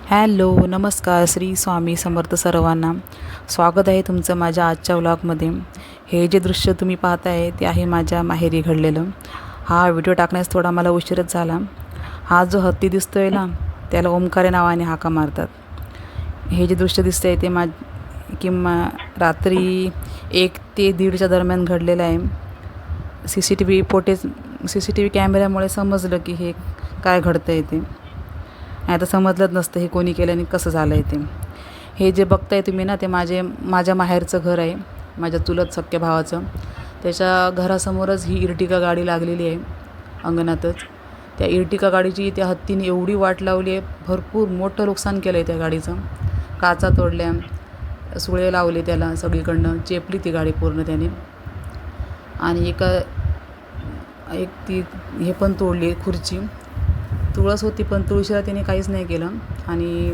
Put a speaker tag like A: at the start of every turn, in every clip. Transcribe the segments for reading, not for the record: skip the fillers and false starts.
A: Hello, नमस्कार. श्री स्वामी समर्थ सर्वांना. स्वागत आहे तुमचं माझ्या आजच्या व्लॉगमध्ये. हे जे दृश्य तुम्ही पाहताय ते आहे माझ्या माहेरी घडलेलं. हा व्हिडिओ टाकण्यास थोडा मला उशीरच झाला. हा जो हत्ती दिसतोय ना, त्याला ओमकार नावाने हाका मारतात. हे जे दृश्य दिसतंय ते रात्री 1 ते 1:30च्या दरम्यान घडलेलं आहे. CCTV कॅमेऱ्यामुळे समजलं की हे काय घडतंय ते. नाही तर समजलंच नसतं हे कोणी केलं आणि कसं झालं आहे ते. हे जे बघताय तुम्ही ना, ते माझ्या माहेरचं घर आहे, माझ्या चुलत सख्ख्या भावाचं. त्याच्या घरासमोरच ही इर्टिगा गाडी लागलेली आहे, अंगणातच. त्या इर्टिगा गाडीची त्या हत्तीने एवढी वाट लावली आहे, भरपूर मोठं नुकसान केलं आहे त्या गाडीचं. काचा तोडल्या, सुळे लावले त्याला सगळीकडनं, चेपली ती गाडी पूर्ण त्याने. आणि एक ती हे पण तोडली खुर्ची. तुळस होती पण तुळशीला त्याने काहीच नाही केलं. आणि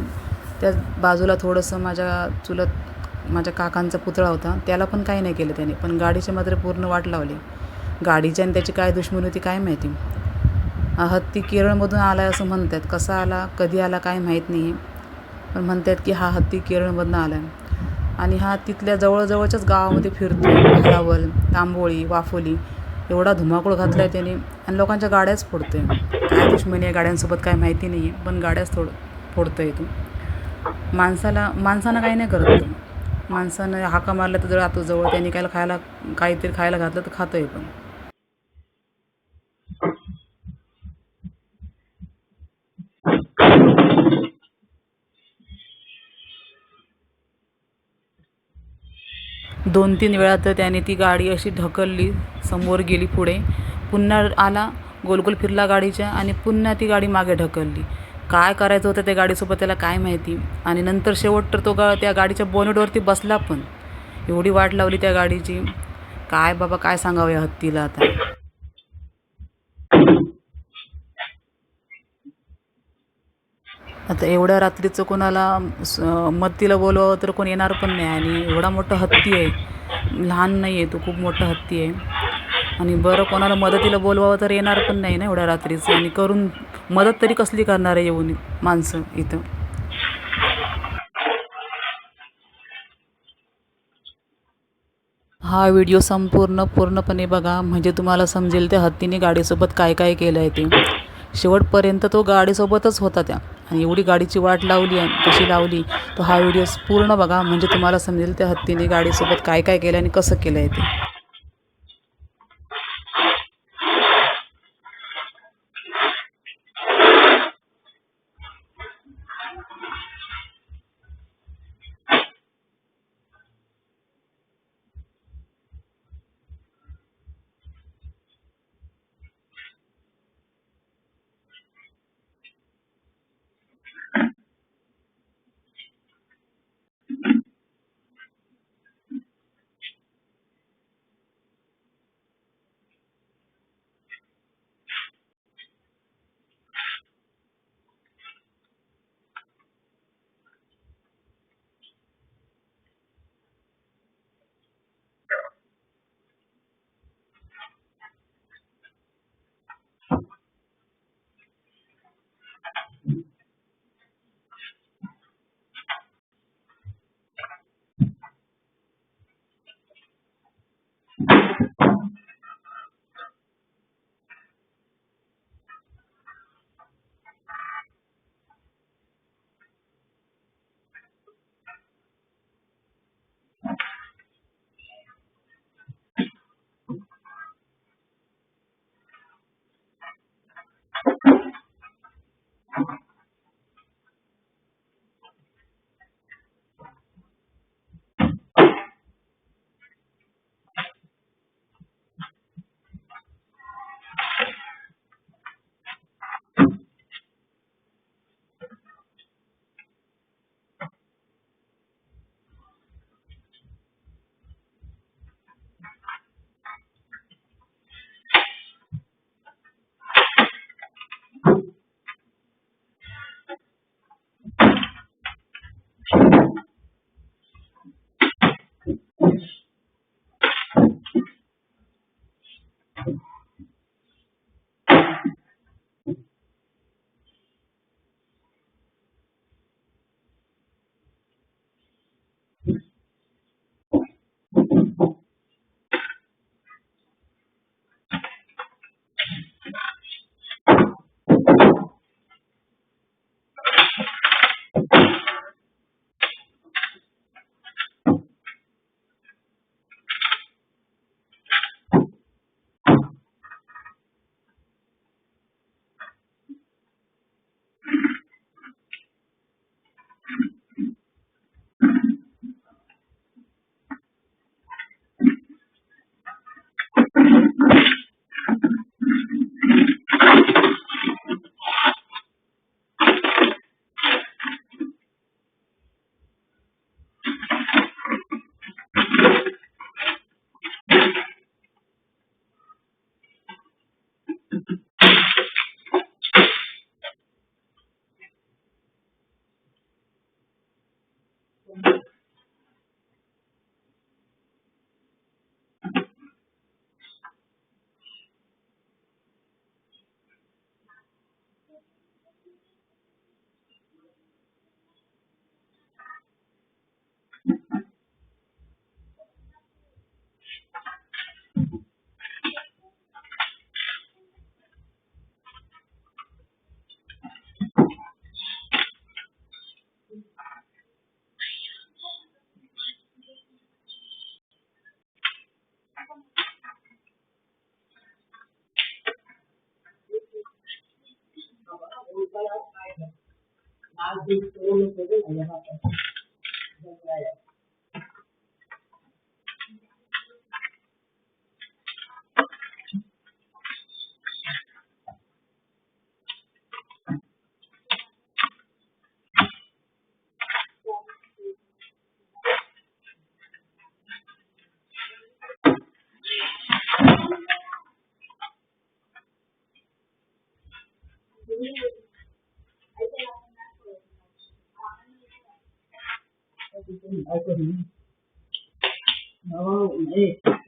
A: त्या बाजूला थोडंसं माझ्या काकांचा पुतळा होता, त्याला पण काही नाही केलं त्याने. पण गाडीची मात्र पूर्ण वाट लावली. गाडीची आणि त्याची काय दुश्मनी होती काय माहिती. हा हत्ती केरळमधून आला आहे असं म्हणतात. कसा आला, कधी आला काय माहीत नाही. पण म्हणतात की हा हत्ती केरळमधून आला आहे. आणि हा तिथल्या जवळजवळच्याच गावामध्ये फिरतो. भालावल, तांबोळी, वाफोली एवढा धुमाकूळ घातला आहे त्याने. आणि लोकांच्या गाड्याच फोडतो आहे. काय दुश्मनी आहे गाड्यांसोबत काय माहिती नाही आहे, पण गाड्याच फोडतो आहे तो. माणसानं काही नाही करत तो. माणसानं हाका मारला तर राहतो जवळ. त्याने काहीतरी खायला घातलं तर खातो आहे पण. 2-3 वेळा तर त्याने ती गाडी अशी ढकलली, समोर गेली पुढे, पुन्हा आला, गोलगोल फिरला गाडीच्या आणि पुन्हा ती गाडी मागे ढकलली. काय करायचं होतं त्या गाडीसोबत त्याला काय माहिती. आणि नंतर शेवट तर तो त्या गाडीच्या बोनेटवरती बसला पण. एवढी वाट लावली त्या गाडीची. काय बाबा काय सांगावं या हत्तीला आता. आता एवढ्या रात्रीचं कोणाला मदतीला बोलवावं तर कोण येणार पण नाही. आणि एवढा मोठा हत्ती आहे, लहान नाही आहे तो, खूप मोठा हत्ती आहे. आणि बरं कोणाला मदतीला बोलवावं तर येणार पण नाही ना एवढ्या रात्रीचं. आणि मदत तरी कसली करणार आहे येऊन माणसं इथं. हा व्हिडिओ पूर्णपणे बघा, म्हणजे तुम्हाला समजेल त्या हत्तीने गाडीसोबत काय काय केलं आहे ते. शेवटपर्यंत तो गाडीसोबतच होता त्या. आणि एवढी गाडीची वाट लावली आणि कशी लावली, तो हा व्हिडिओ पूर्ण बघा, म्हणजे तुम्हाला समजेल त्या हत्तीने गाडीसोबत काय काय केलं आणि कसं केलं आहे ते.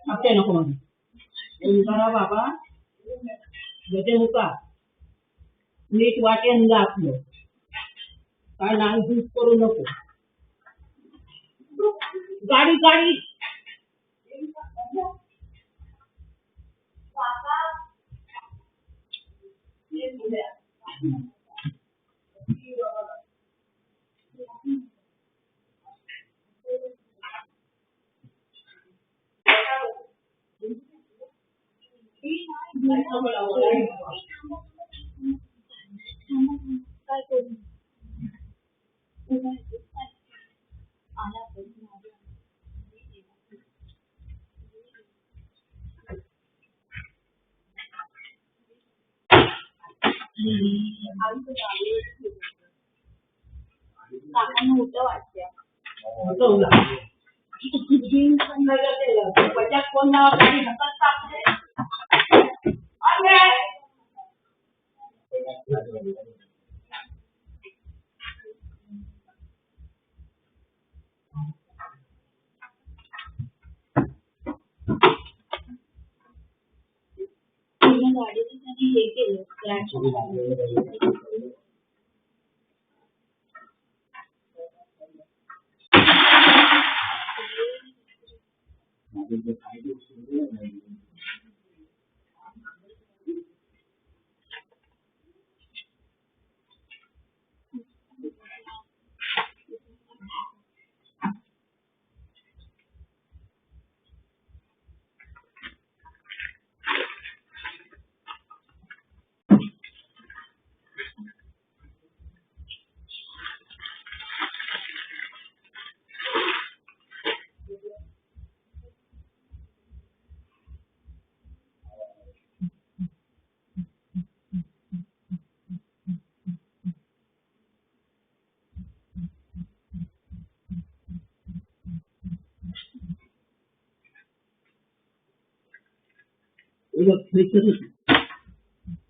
B: आपल्या नको म्हणून करा बाबा गजे मुका नीट वाटेन जा आपलं काय नाही दूध करू नको गाडी गाडी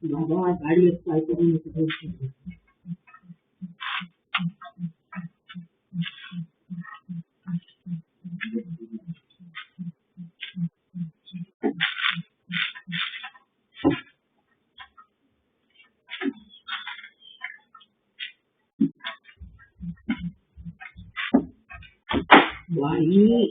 B: बाबा गाडी काय करून वाई